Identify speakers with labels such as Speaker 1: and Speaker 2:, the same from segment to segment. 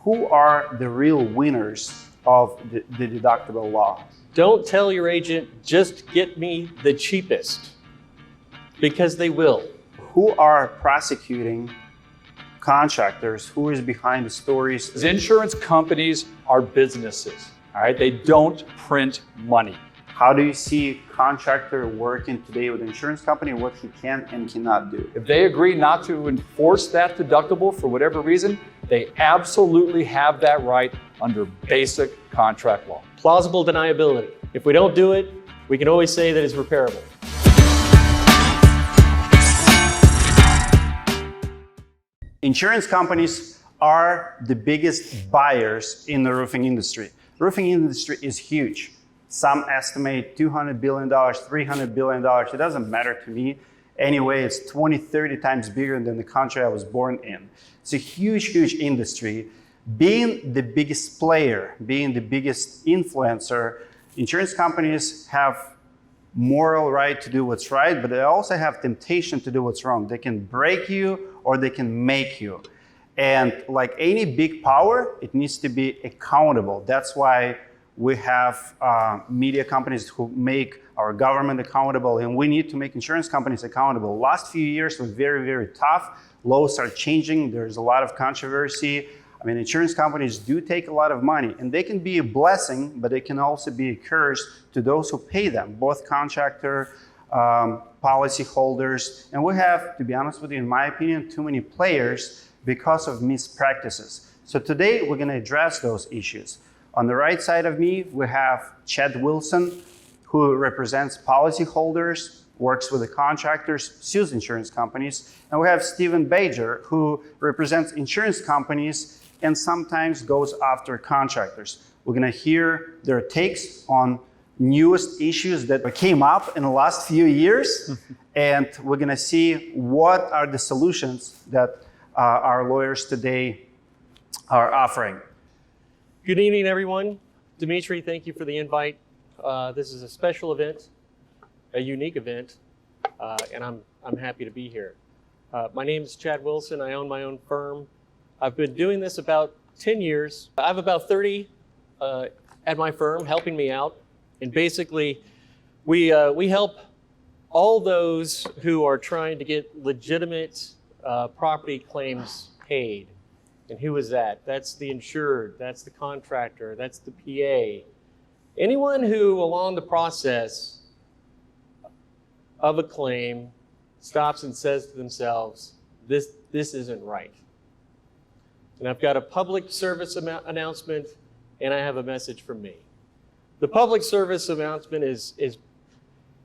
Speaker 1: who are the real winners of the deductible law?
Speaker 2: Don't tell your agent, just get me the cheapest, because they will.
Speaker 1: Who are prosecuting contractors? Who is behind the stories?
Speaker 3: Insurance companies are businesses, all right? They don't print money.
Speaker 1: How do you see contractor working today with insurance company, what he can and cannot do?
Speaker 3: If they agree not to enforce that deductible for whatever reason, they absolutely have that right under basic contract law.
Speaker 2: Plausible deniability. If we don't do it, we can always say that it's repairable.
Speaker 1: Insurance companies are the biggest buyers in the roofing industry. Roofing industry is huge. Some estimate $200 billion, $300 billion. It doesn't matter to me. Anyway, it's 20, 30 times bigger than the country I was born in. It's a huge, huge industry. Being the biggest player, being the biggest influencer, insurance companies have moral right to do what's right, but they also have temptation to do what's wrong. They can break you or they can make you. And like any big power, it needs to be accountable. That's why we have media companies who make our government accountable, and we need to make insurance companies accountable. Last few years were very, very tough. Laws are changing. There's a lot of controversy. I mean, insurance companies do take a lot of money, and they can be a blessing, but they can also be a curse to those who pay them, both contractor, policy holders. And we have, to be honest with you, in my opinion, too many players because of mispractices. So today, we're going to address those issues. On the right side of me, we have Chad Wilson, who represents policyholders, works with the contractors, sues insurance companies. And we have Stephen Bajer, who represents insurance companies and sometimes goes after contractors. We're going to hear their takes on newest issues that came up in the last few years. And we're going to see what are the solutions that our lawyers today are offering.
Speaker 2: Good evening, everyone. Dmitry, thank you for the invite. This is a special event, a unique event, and I'm happy to be here. My name is Chad Wilson. I own my own firm. I've been doing this about 10 years. I have about 30 at my firm helping me out. And basically, we help all those who are trying to get legitimate property claims paid. And who is that? That's the insured, that's the contractor, that's the PA. Anyone who along the process of a claim stops and says to themselves, this isn't right. And I've got a public service announcement, and I have a message from me. The public service announcement is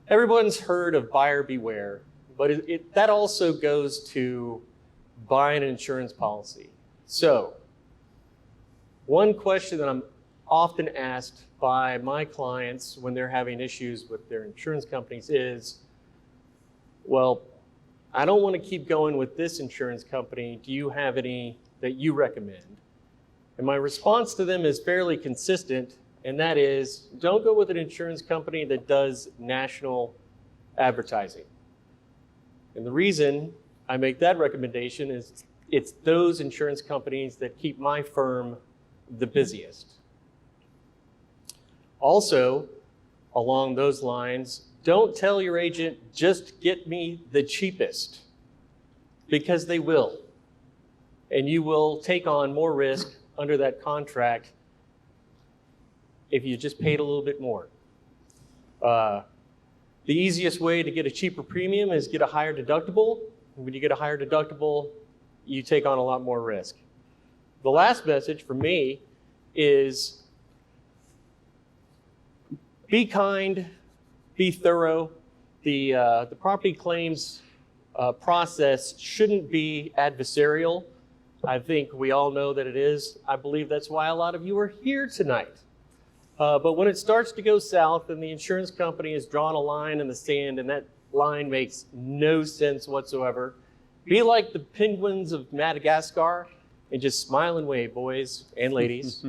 Speaker 2: everyone's heard of buyer beware, but that also goes to buying an insurance policy. So, one question that I'm often asked by my clients when they're having issues with their insurance companies is, well, I don't want to keep going with this insurance company. Do you have any that you recommend? And my response to them is fairly consistent, and that is, don't go with an insurance company that does national advertising. And the reason I make that recommendation is it's those insurance companies that keep my firm the busiest. Also, along those lines, don't tell your agent, just get me the cheapest, because they will. And you will take on more risk under that contract if you just paid a little bit more. The easiest way to get a cheaper premium is get a higher deductible. When you get a higher deductible, you take on a lot more risk. The last message for me is be kind, be thorough. The property claims process shouldn't be adversarial. I think we all know that it is. I believe that's why a lot of you are here tonight. But when it starts to go south and the insurance company has drawn a line in the sand and that line makes no sense whatsoever, be like the penguins of Madagascar and just smile and wave, boys and ladies,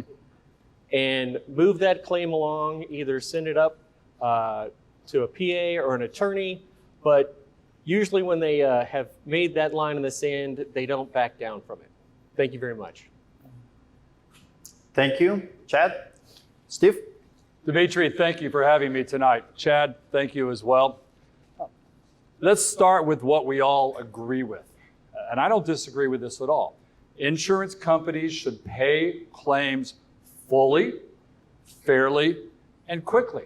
Speaker 2: and move that claim along, either send it up to a PA or an attorney, but usually when they have made that line in the sand, they don't back down from it. Thank you very much.
Speaker 1: Thank you, Chad. Steve?
Speaker 3: Dmitry, thank you for having me tonight. Chad, thank you as well. Let's start with what we all agree with. And I don't disagree with this at all. Insurance companies should pay claims fully, fairly, and quickly.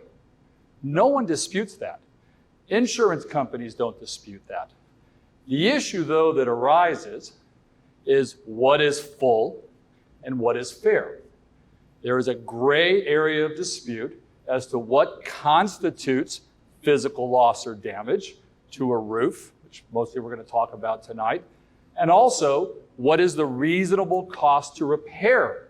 Speaker 3: No one disputes that. Insurance companies don't dispute that. The issue, though, that arises is what is full and what is fair. There is a gray area of dispute as to what constitutes physical loss or damage to a roof, which mostly we're going to talk about tonight, and also what is the reasonable cost to repair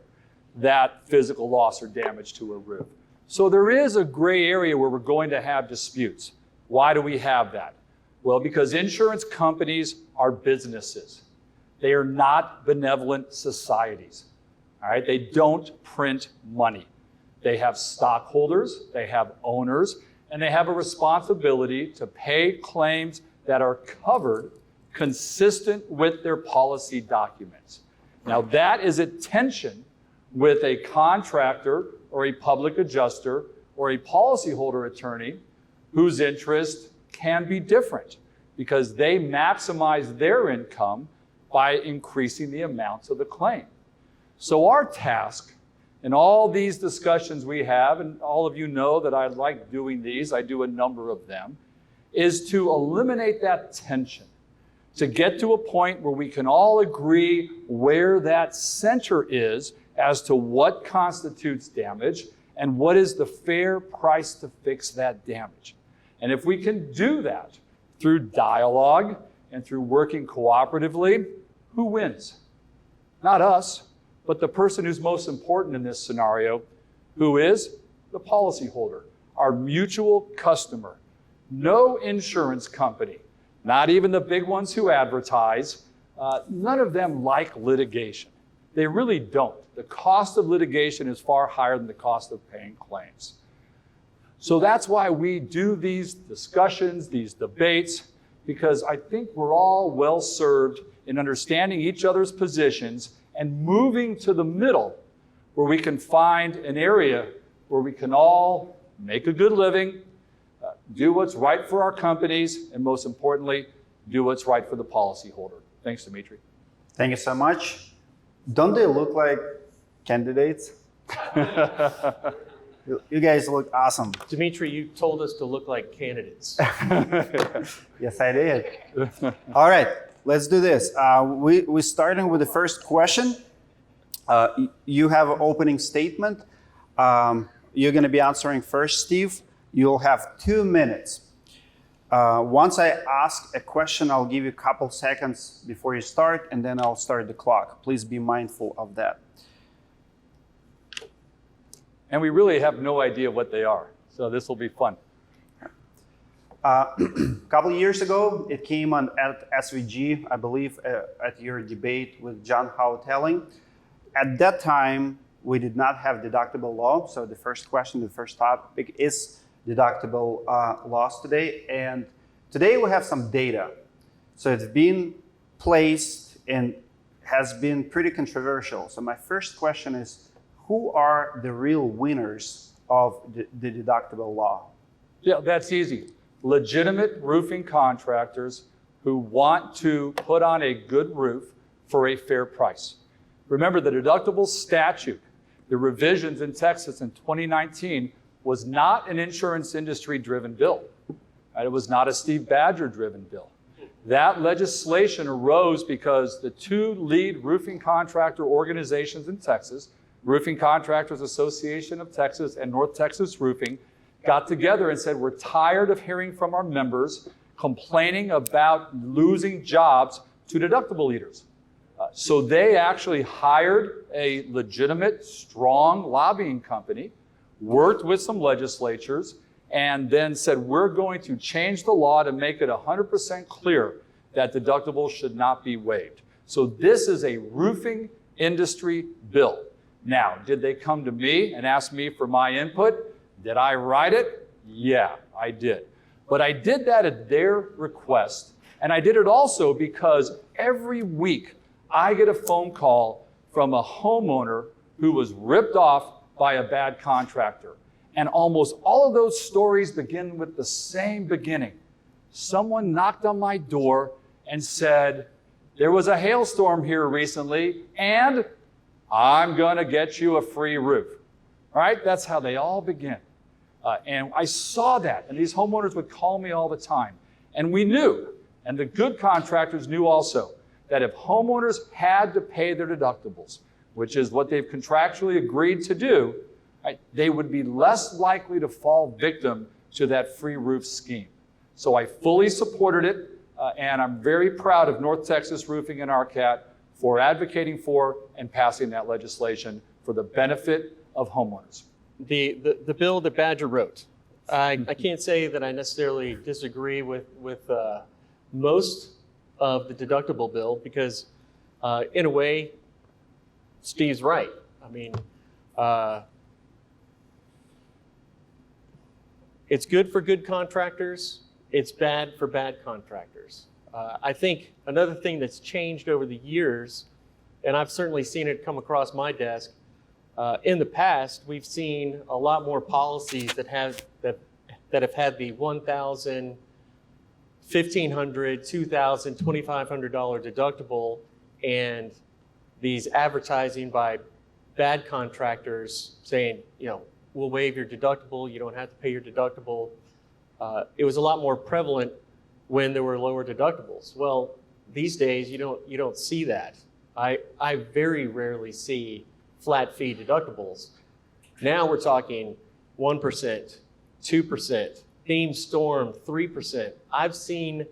Speaker 3: that physical loss or damage to a roof. So there is a gray area where we're going to have disputes. Why do we have that? Well, because insurance companies are businesses. They are not benevolent societies. All right? They don't print money. They have stockholders, they have owners, and they have a responsibility to pay claims that are covered consistent with their policy documents. Now that is at tension with a contractor or a public adjuster or a policyholder attorney whose interest can be different because they maximize their income by increasing the amounts of the claim. So our task in all these discussions we have, and all of you know that I like doing these, I do a number of them, is to eliminate that tension, to get to a point where we can all agree where that center is as to what constitutes damage and what is the fair price to fix that damage. And if we can do that through dialogue and through working cooperatively, who wins? Not us, but the person who's most important in this scenario, who is the policyholder, our mutual customer. No insurance company, not even the big ones who advertise, none of them like litigation. They really don't. The cost of litigation is far higher than the cost of paying claims. So that's why we do these discussions, these debates, because I think we're all well served in understanding each other's positions and moving to the middle where we can find an area where we can all make a good living, do what's right for our companies, and most importantly, do what's right for the policyholder. Thanks, Dmitry.
Speaker 1: Thank you so much. Don't they look like candidates? You guys look awesome.
Speaker 2: Dmitry, you told us to look like candidates.
Speaker 1: Yes, I did. All right, let's do this. We're starting with the first question. You have an opening statement. You're going to be answering first, Steve. You'll have 2 minutes. Once I ask a question, I'll give you a couple seconds before you start, and then I'll start the clock. Please be mindful of that.
Speaker 3: And we really have no idea what they are, so this will be fun.
Speaker 1: A couple of years ago, it came on at SVG, I believe, at your debate with John Houtelling. At that time, we did not have deductible law, so the first question, the first topic is deductible laws today. And today we have some data. So it's been placed and has been pretty controversial. So my first question is, who are the real winners of the deductible law?
Speaker 3: Yeah, that's easy. Legitimate roofing contractors who want to put on a good roof for a fair price. Remember, the deductible statute, the revisions in Texas in 2019, was not an insurance industry-driven bill. It was not a Steve Badger-driven bill. That legislation arose because the two lead roofing contractor organizations in Texas, Roofing Contractors Association of Texas and North Texas Roofing, got together and said, we're tired of hearing from our members complaining about losing jobs to deductible leaders. So they actually hired a legitimate, strong lobbying company, worked with some legislatures, and then said, we're going to change the law to make it 100% clear that deductibles should not be waived. So this is a roofing industry bill. Now, did they come to me and ask me for my input? Did I write it? Yeah, I did. But I did that at their request. And I did it also because every week I get a phone call from a homeowner who was ripped off by a bad contractor. And almost all of those stories begin with the same beginning. Someone knocked on my door and said, there was a hailstorm here recently, and I'm going to get you a free roof. All right? That's how they all begin. And I saw that, and these homeowners would call me all the time. And we knew, and the good contractors knew also, that if homeowners had to pay their deductibles, which is what they've contractually agreed to do, right, they would be less likely to fall victim to that free roof scheme. So I fully supported it, and I'm very proud of North Texas Roofing and RCAT for advocating for and passing that legislation for the benefit of homeowners.
Speaker 2: The bill that Badger wrote, I can't say that I necessarily disagree with most of the deductible bill because in a way, Steve's right. I mean, it's good for good contractors. It's bad for bad contractors. I think another thing that's changed over the years, and I've certainly seen it come across my desk, in the past, we've seen a lot more policies that have had the $1,000, $1,500, $2,000, $2,500 deductible, and these advertising by bad contractors saying, you know, we'll waive your deductible, you don't have to pay your deductible. It was a lot more prevalent when there were lower deductibles. Well, these days you don't see that. I very rarely see flat fee deductibles. Now we're talking 1%, 2%, theme storm 3%. I've seen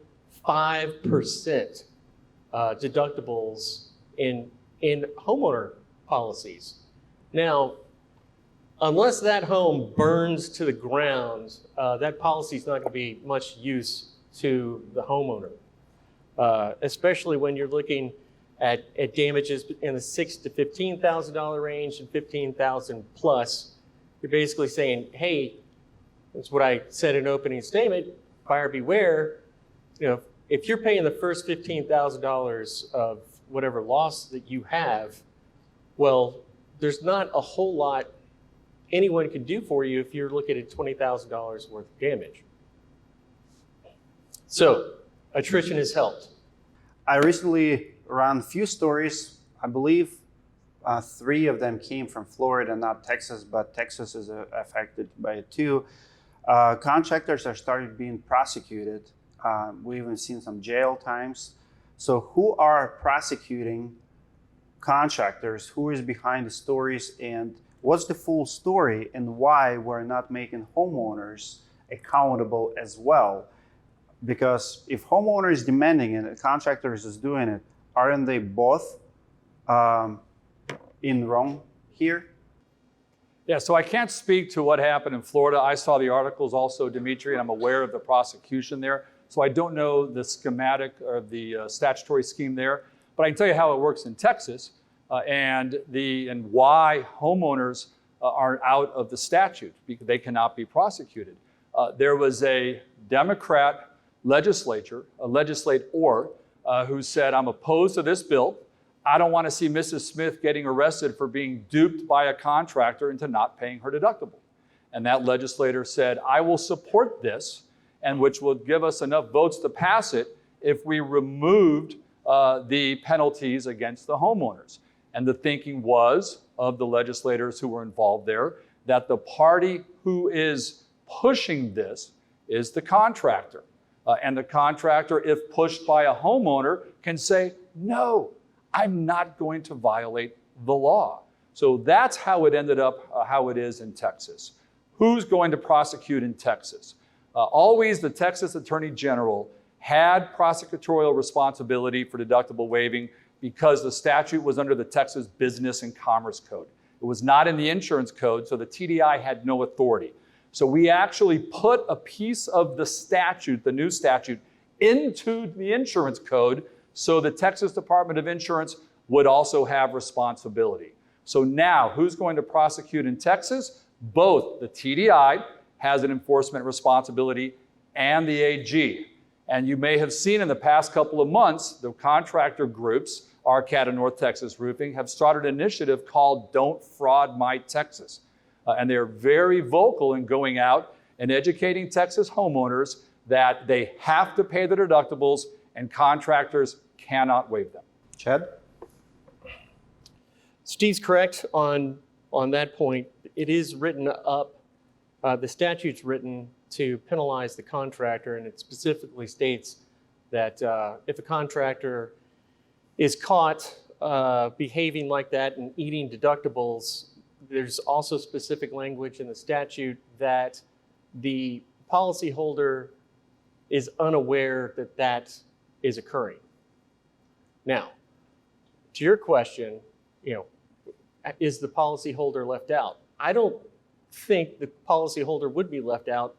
Speaker 2: 5% deductibles in homeowner policies. Now, unless that home burns to the ground, that policy is not going to be much use to the homeowner, especially when you're looking at damages in the $6,000 to $15,000 range and $15,000 plus. You're basically saying, hey, that's what I said in opening statement, buyer beware. You know, if you're paying the first $15,000 of whatever loss that you have, well, there's not a whole lot anyone can do for you if you're looking at $20,000 worth of damage. So, attrition has helped.
Speaker 1: I recently ran a few stories. I believe 3 of them came from Florida, not Texas, but Texas is affected by it too. Contractors are started being prosecuted. We've even seen some jail times. So who are prosecuting contractors? Who is behind the stories, and what's the full story, and why we're not making homeowners accountable as well? Because if homeowner is demanding it and contractors is doing it, aren't they both in wrong here?
Speaker 3: Yeah, so I can't speak to what happened in Florida. I saw the articles also, Dmitry, and I'm aware of the prosecution there. So I don't know the schematic or the statutory scheme there, but I can tell you how it works in Texas and why homeowners are out of the statute because they cannot be prosecuted. There was a Democrat legislator who said, I'm opposed to this bill. I don't want to see Mrs. Smith getting arrested for being duped by a contractor into not paying her deductible. And that legislator said, I will support this, and which will give us enough votes to pass it if we removed the penalties against the homeowners. And the thinking was, of the legislators who were involved there, that the party who is pushing this is the contractor. And the contractor, if pushed by a homeowner, can say, no, I'm not going to violate the law. So that's how it ended up how it is in Texas. Who's going to prosecute in Texas? Always the Texas Attorney General had prosecutorial responsibility for deductible waiving because the statute was under the Texas Business and Commerce Code. It was not in the insurance code, so the TDI had no authority. So we actually put a piece of the statute, the new statute, into the insurance code so the Texas Department of Insurance would also have responsibility. So now, who's going to prosecute in Texas? Both the TDI has an enforcement responsibility and the AG. And you may have seen in the past couple of months, the contractor groups RCAT and North Texas Roofing have started an initiative called Don't Fraud My Texas. And they're very vocal in going out and educating Texas homeowners that they have to pay the deductibles and contractors cannot waive them.
Speaker 1: Chad?
Speaker 2: Steve's correct on that point. It is written up, the statute's written to penalize the contractor, and it specifically states that if a contractor is caught behaving like that and eating deductibles, there's also specific language in the statute that the policyholder is unaware that that is occurring. Now, to your question, is the policyholder left out? I don't think the policyholder would be left out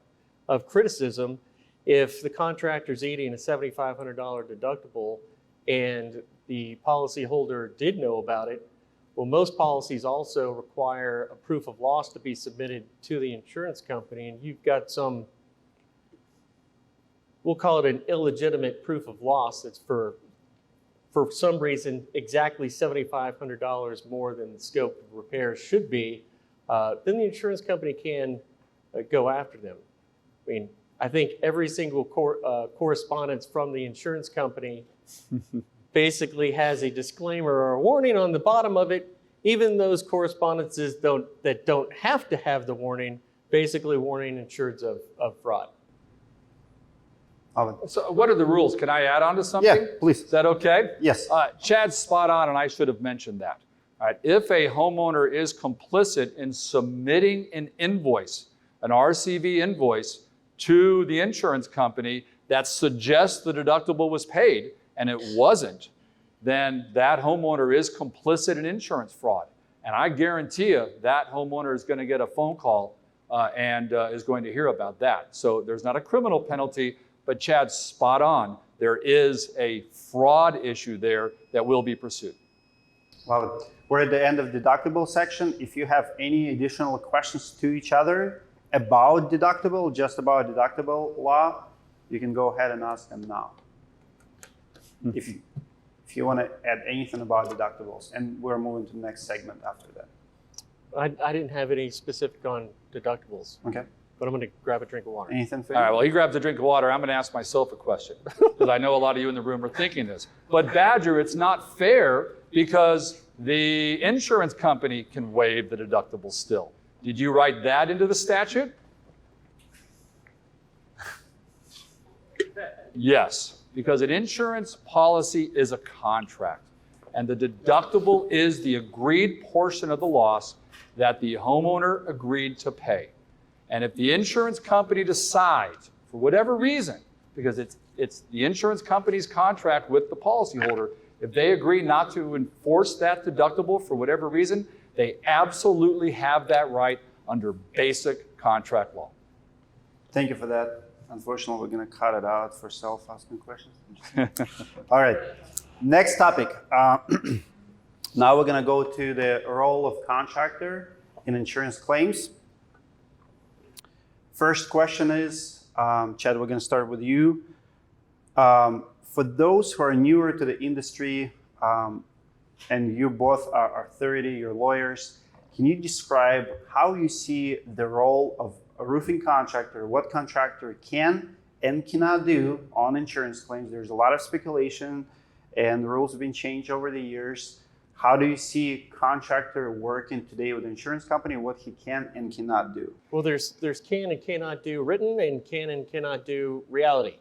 Speaker 2: of criticism if the contractor's eating a $7,500 deductible and the policyholder did know about it. Well, most policies also require a proof of loss to be submitted to the insurance company, and you've got some, we'll call it an illegitimate proof of loss that's for some reason exactly $7,500 more than the scope of repairs should be, then the insurance company can go after them. I mean, I think every single correspondence from the insurance company basically has a disclaimer or a warning on the bottom of it. Even those correspondences that don't have to have the warning, basically warning insureds of fraud.
Speaker 3: So what are the rules? Can I add on to something?
Speaker 1: Yeah, please.
Speaker 3: Is that okay?
Speaker 1: Yes.
Speaker 3: Chad's spot on, and I should have mentioned that. All right. If a homeowner is complicit in submitting an invoice, an RCV invoice, to the insurance company that suggests the deductible was paid and it wasn't, then that homeowner is complicit in insurance fraud. And I guarantee you that homeowner is going to get a phone call and is going to hear about that. So there's not a criminal penalty, but Chad's spot on. There is a fraud issue there that will be pursued.
Speaker 1: Love it. We're at the end of the deductible section. If you have any additional questions to each other about deductible, just about deductible law, you can go ahead and ask them now. If you want to add anything about deductibles, and we're moving to the next segment after that.
Speaker 2: I didn't have any specific on deductibles.
Speaker 1: Okay.
Speaker 2: But I'm going to grab a drink of water.
Speaker 1: Anything for
Speaker 3: All
Speaker 1: you?
Speaker 3: right, well, he grabs a drink of water. I'm going to ask myself a question because I know a lot of you in the room are thinking this. But Badger, it's not fair because the insurance company can waive the deductible still. Did you write that into the statute? Yes, because an insurance policy is a contract, and the deductible is the agreed portion of the loss that the homeowner agreed to pay. And if the insurance company decides, for whatever reason, because it's the insurance company's contract with the policyholder, if they agree not to enforce that deductible for whatever reason, they absolutely have that right under basic contract law.
Speaker 1: Thank you for that. Unfortunately, we're going to cut it out for self-asking questions. All right. Next topic. Now we're going to go to the role of contractor in insurance claims. First question is, Chad, we're going to start with you. For those who are newer to the industry, and you both are 30, you're lawyers, can you describe how you see the role of a roofing contractor, what contractor can and cannot do on insurance claims? There's a lot of speculation and the rules have been changed over the years. How do you see contractor working today with the insurance company, what he can and cannot do?
Speaker 2: Well, there's can and cannot do written and can and cannot do reality.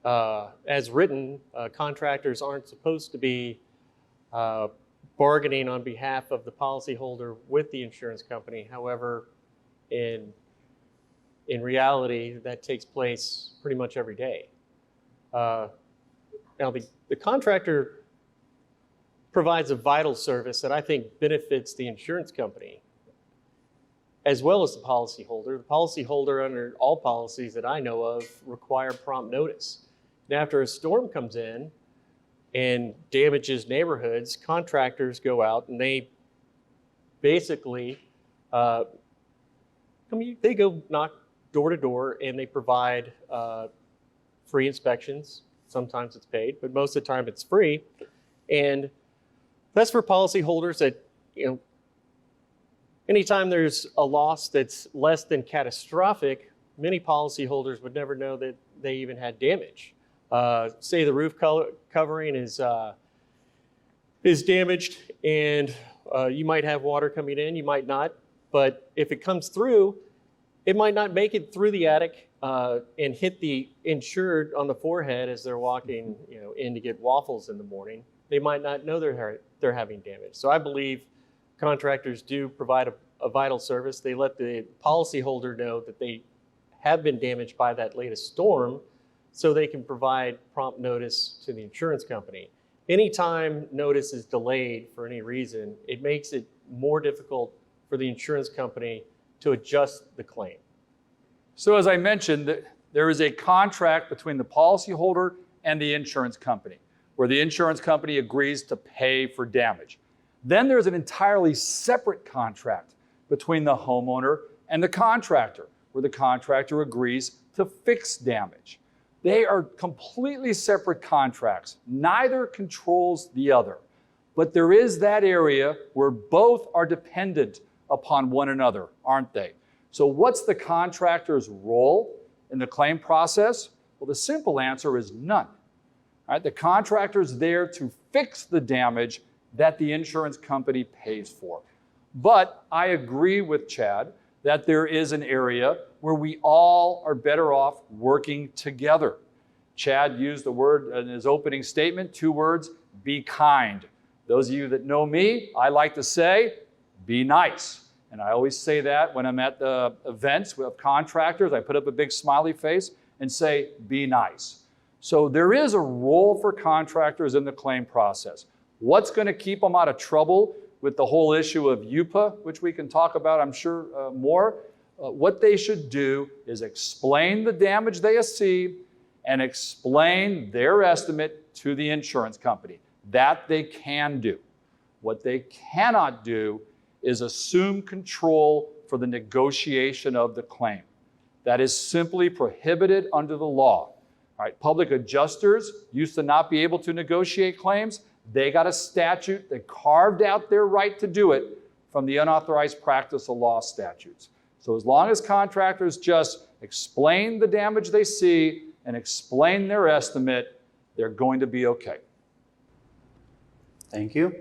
Speaker 2: As written, contractors aren't supposed to be bargaining on behalf of the policyholder with the insurance company. However, in reality, that takes place pretty much every day. Now, the contractor provides a vital service that I think benefits the insurance company as well as the policyholder. The policyholder, under all policies that I know of, require prompt notice. And after a storm comes in and damages neighborhoods, contractors go out and they basically they go knock door to door and they provide free inspections. Sometimes it's paid, but most of the time it's free. And that's for policyholders that, anytime there's a loss that's less than catastrophic, many policyholders would never know that they even had damage. Say the roof covering is damaged, and you might have water coming in, you might not, but if it comes through, it might not make it through the attic and hit the insured on the forehead as they're walking in to get waffles in the morning. They might not know they're having damage. So I believe contractors do provide a vital service. They let the policyholder know that they have been damaged by that latest storm, so they can provide prompt notice to the insurance company. Anytime notice is delayed for any reason, it makes it more difficult for the insurance company to adjust the claim.
Speaker 3: So as I mentioned, there is a contract between the policyholder and the insurance company, where the insurance company agrees to pay for damage. Then there's an entirely separate contract between the homeowner and the contractor, where the contractor agrees to fix damage. They are completely separate contracts. Neither controls the other. But there is that area where both are dependent upon one another, aren't they? So what's the contractor's role in the claim process? Well, the simple answer is none. All right, the contractor is there to fix the damage that the insurance company pays for. But I agree with Chad that there is an area where we all are better off working together. Chad used the word in his opening statement, 2 words, be kind. Those of you that know me, I like to say, be nice. And I always say that when I'm at the events with contractors, I put up a big smiley face and say, be nice. So there is a role for contractors in the claim process. What's going to keep them out of trouble with the whole issue of UPA, which we can talk about, I'm sure, more? What they should do is explain the damage they see and explain their estimate to the insurance company. That they can do. What they cannot do is assume control for the negotiation of the claim. That is simply prohibited under the law. All right, public adjusters used to not be able to negotiate claims. They got a statute that carved out their right to do it from the unauthorized practice of law statutes. So as long as contractors just explain the damage they see and explain their estimate, they're going to be okay.
Speaker 1: Thank you.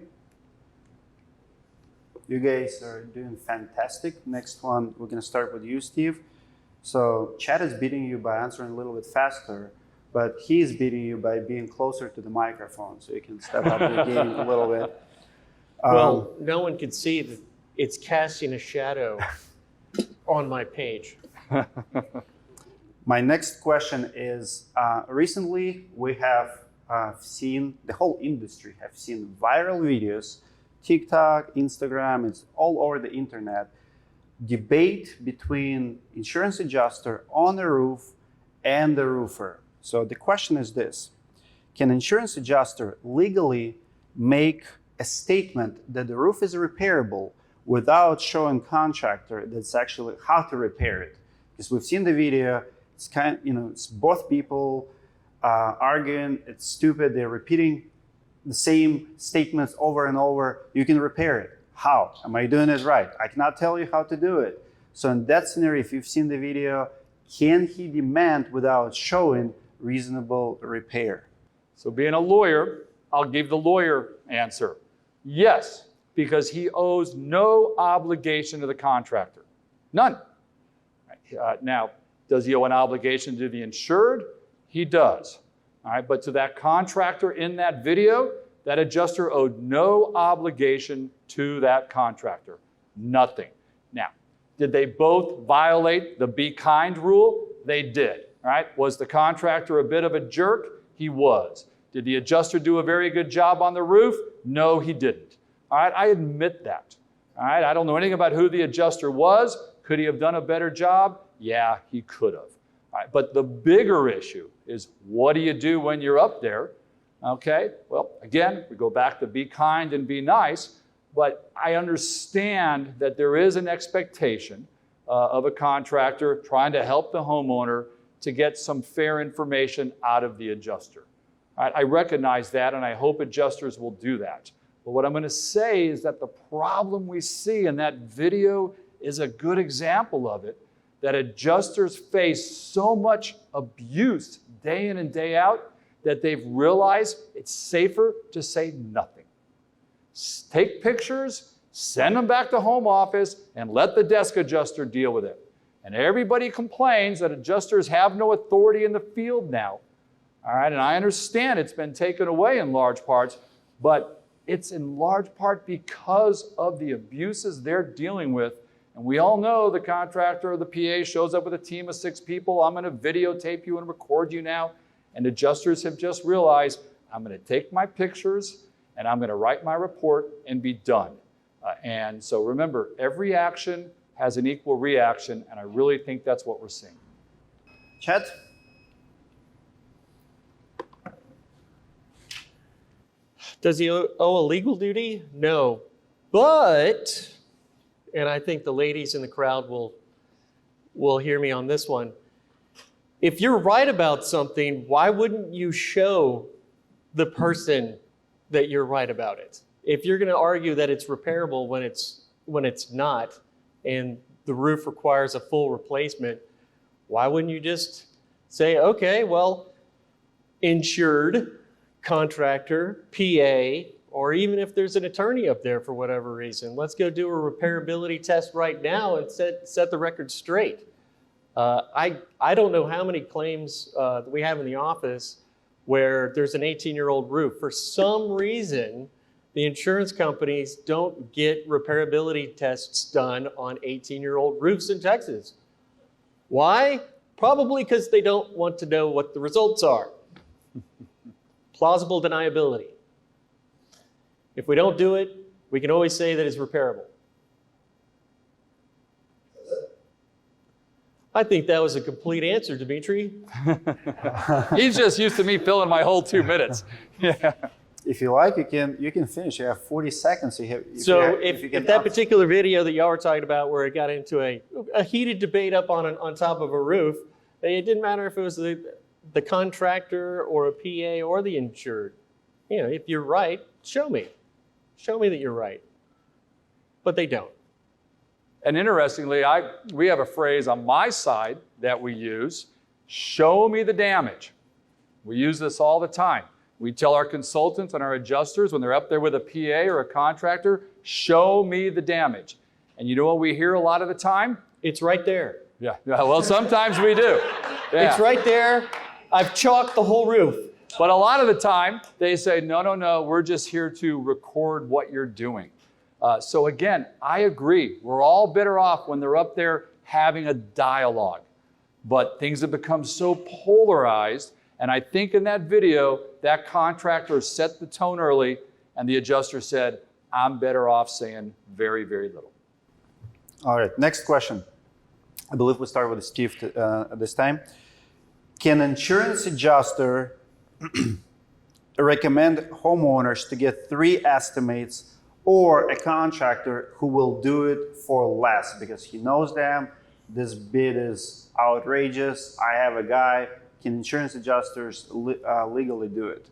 Speaker 1: You guys are doing fantastic. Next one, we're going to start with you, Steve. So Chad is beating you by answering a little bit faster, but he's beating you by being closer to the microphone, so you can step up your game a little bit.
Speaker 2: Well, no one can see that it's casting a shadow on my page.
Speaker 1: My next question is, recently we have seen, the whole industry have seen viral videos, TikTok, Instagram, it's all over the internet, debate between insurance adjuster on the roof and the roofer. So the question is this: can insurance adjuster legally make a statement that the roof is repairable without showing contractor that's actually how to repair it? Because we've seen the video, it's kind of, it's both people arguing, it's stupid, they're repeating the same statements over and over. You can repair it. How? Am I doing it right? I cannot tell you how to do it. So in that scenario, if you've seen the video, can he demand without showing reasonable repair?
Speaker 3: So being a lawyer, I'll give the lawyer answer. Yes, because he owes no obligation to the contractor. None. Now, does he owe an obligation to the insured? He does. All right, but to that contractor in that video, that adjuster owed no obligation to that contractor. Nothing. Now, did they both violate the be kind rule? They did. All right, was the contractor a bit of a jerk? He was. Did the adjuster do a very good job on the roof? No, he didn't. All right, I admit that. All right, I don't know anything about who the adjuster was. Could he have done a better job? Yeah, he could have. All right, but the bigger issue is, what do you do when you're up there? Okay, well, again, we go back to be kind and be nice, but I understand that there is an expectation of a contractor trying to help the homeowner to get some fair information out of the adjuster. I recognize that, and I hope adjusters will do that. But what I'm going to say is that the problem we see in that video is a good example of it, that adjusters face so much abuse day in and day out that they've realized it's safer to say nothing. Take pictures, send them back to home office, and let the desk adjuster deal with it. And everybody complains that adjusters have no authority in the field now. All right, and I understand it's been taken away in large parts, but it's in large part because of the abuses they're dealing with. And we all know the contractor or the PA shows up with a team of 6 people. I'm going to videotape you and record you now. And adjusters have just realized, I'm going to take my pictures and I'm going to write my report and be done. And so remember, every action has an equal reaction, and I really think that's what we're seeing.
Speaker 1: Chad?
Speaker 2: Does he owe a legal duty? No. But, and I think the ladies in the crowd will hear me on this one. If you're right about something, why wouldn't you show the person that you're right about it? If you're going to argue that it's repairable when it's not, and the roof requires a full replacement, why wouldn't you just say, okay, well, insured, contractor, PA, or even if there's an attorney up there for whatever reason, let's go do a repairability test right now and set the record straight. I don't know how many claims that we have in the office where there's an 18-year-old roof. For some reason, the insurance companies don't get repairability tests done on 18-year-old roofs in Texas. Why? Probably because they don't want to know what the results are. Plausible deniability. If we don't do it, we can always say that it's repairable. I think that was a complete answer, Dmitry.
Speaker 3: He's just used to me filling my whole 2 minutes. Yeah.
Speaker 1: If you like, you can finish. You have 40 seconds.
Speaker 2: If that particular video that y'all were talking about, where it got into a heated debate up on top of a roof, it didn't matter if it was the contractor or a PA or the insured. You know, if you're right, show me. Show me that you're right. But they don't.
Speaker 3: And interestingly, we have a phrase on my side that we use, show me the damage. We use this all the time. We tell our consultants and our adjusters when they're up there with a PA or a contractor, show me the damage. And you know what we hear a lot of the time?
Speaker 2: It's right there.
Speaker 3: Yeah, well, sometimes we do. Yeah.
Speaker 2: It's right there. I've chalked the whole roof.
Speaker 3: But a lot of the time, they say, no, we're just here to record what you're doing. So again, I agree. We're all better off when they're up there having a dialogue. But things have become so polarized, and I think in that video, that contractor set the tone early, and the adjuster said, I'm better off saying very, very little.
Speaker 1: All right, next question. I believe we start with Steve this time. Can insurance adjuster recommend homeowners to get 3 estimates or a contractor who will do it for less because he knows them, this bid is outrageous, I have a guy? Can insurance adjusters legally do it?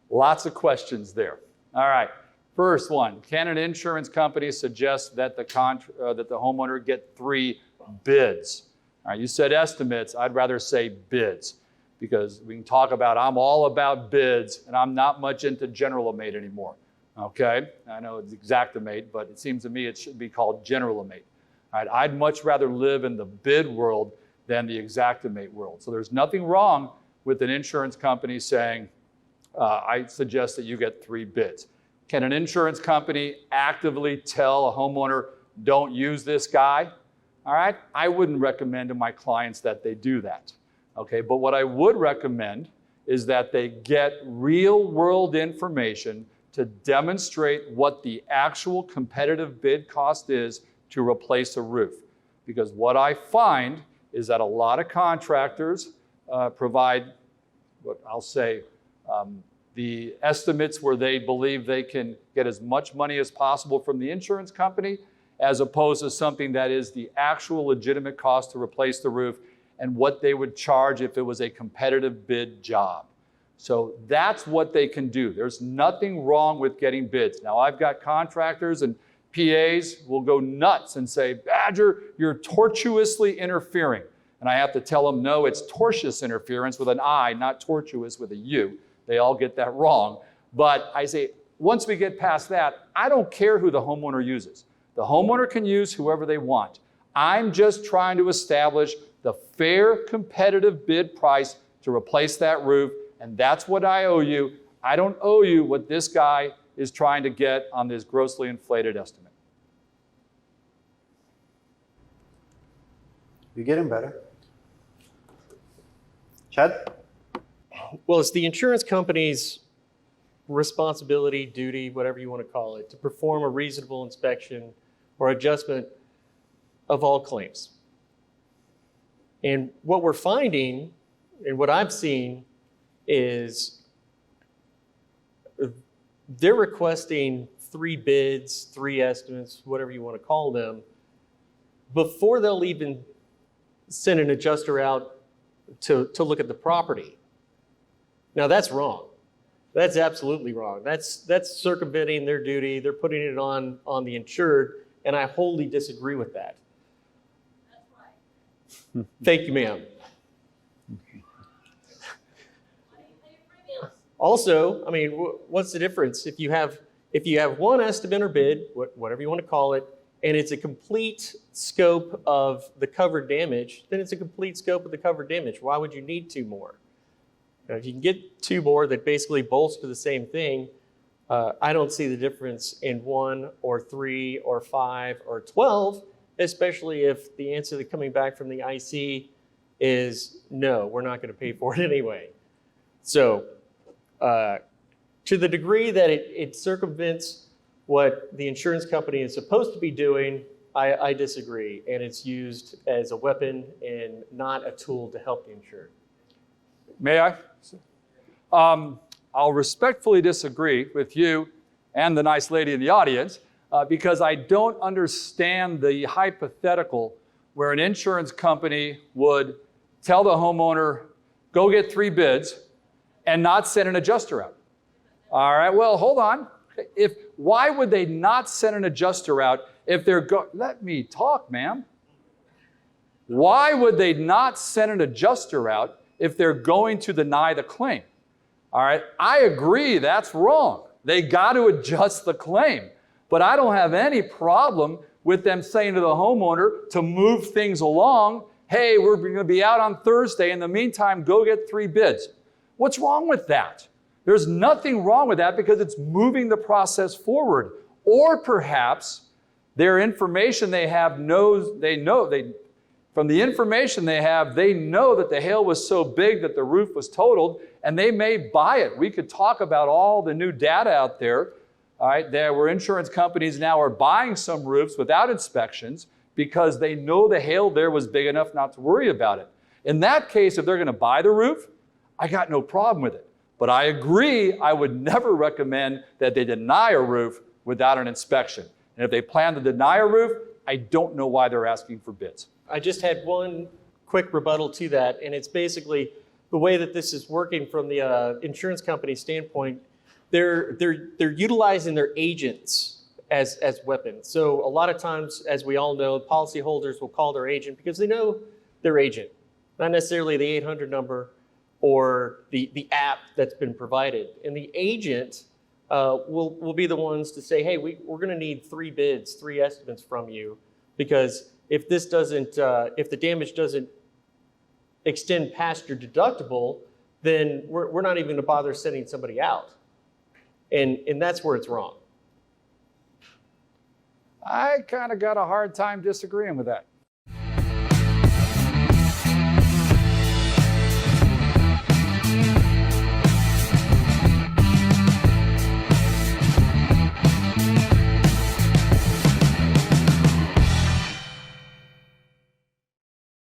Speaker 3: Lots of questions there. All right, first one, can an insurance company suggest that the homeowner get 3 bids? All right, you said estimates, I'd rather say bids, because we can talk about, I'm all about bids, and I'm not much into general-mate anymore. Okay, I know it's Xactimate, but it seems to me it should be called general-mate. All right, I'd much rather live in the bid world than the Xactimate world. So there's nothing wrong with an insurance company saying, I suggest that you get 3 bids. Can an insurance company actively tell a homeowner, don't use this guy? All right, I wouldn't recommend to my clients that they do that. Okay, but what I would recommend is that they get real-world information to demonstrate what the actual competitive bid cost is to replace a roof. Because what I find is that a lot of contractors provide what I'll say, the estimates where they believe they can get as much money as possible from the insurance company, as opposed to something that is the actual legitimate cost to replace the roof and what they would charge if it was a competitive bid job. So that's what they can do. There's nothing wrong with getting bids. Now, I've got contractors and PAs will go nuts and say, Badger, you're tortuously interfering. And I have to tell them, no, it's tortious interference with an I, not tortuous with a U. They all get that wrong. But I say, once we get past that, I don't care who the homeowner uses. The homeowner can use whoever they want. I'm just trying to establish the fair competitive bid price to replace that roof, and that's what I owe you. I don't owe you what this guy is trying to get on this grossly inflated estimate.
Speaker 1: You're getting better. Chad?
Speaker 2: Well, it's the insurance company's responsibility, duty, whatever you want to call it, to perform a reasonable inspection or adjustment of all claims. And what we're finding, and what I've seen, is they're requesting 3 bids, 3 estimates, whatever you want to call them, before they'll even send an adjuster out to look at the property. Now that's wrong. That's absolutely wrong. That's circumventing their duty. They're putting it on the insured, and I wholly disagree with that.
Speaker 4: That's right.
Speaker 2: Thank you, ma'am. Also, I mean, what's the difference if you have one estimate or bid, whatever you want to call it, and it's a complete scope of the covered damage, then it's a complete scope of the covered damage. Why would you need 2 more? Now, if you can get 2 more that basically bolster the same thing, I don't see the difference in 1 or 3 or 5 or 12, especially if the answer that's coming back from the IC is no, we're not going to pay for it anyway. So to the degree that it circumvents what the insurance company is supposed to be doing, I disagree. And it's used as a weapon and not a tool to help the insured.
Speaker 3: May I? I'll respectfully disagree with you and the nice lady in the audience because I don't understand the hypothetical where an insurance company would tell the homeowner, go get 3 bids and not send an adjuster out. All right, well, hold on. Why would they not send an adjuster out if they're let me talk, ma'am. Why would they not send an adjuster out if they're going to deny the claim? All right, I agree that's wrong. They got to adjust the claim. But I don't have any problem with them saying to the homeowner to move things along, hey, we're going to be out on Thursday. In the meantime, go get 3 bids. What's wrong with that? There's nothing wrong with that because it's moving the process forward. Or perhaps their information they have from the information they have, they know that the hail was so big that the roof was totaled, and they may buy it. We could talk about all the new data out there, all right, where insurance companies now are buying some roofs without inspections because they know the hail there was big enough not to worry about it. In that case, if they're going to buy the roof, I got no problem with it. But I agree, I would never recommend that they deny a roof without an inspection. And if they plan to deny a roof, I don't know why they're asking for bids.
Speaker 2: I just had one quick rebuttal to that, and it's basically the way that this is working from the insurance company standpoint. They're utilizing their agents as weapons. So a lot of times, as we all know, policyholders will call their agent because they know their agent, not necessarily the 800 number or the app that's been provided. And the agent will be the ones to say, hey, we're going to need 3 bids, 3 estimates from you, because if this doesn't, if the damage doesn't extend past your deductible, then we're not even going to bother sending somebody out. And that's where it's wrong.
Speaker 3: I kind of got a hard time disagreeing with that.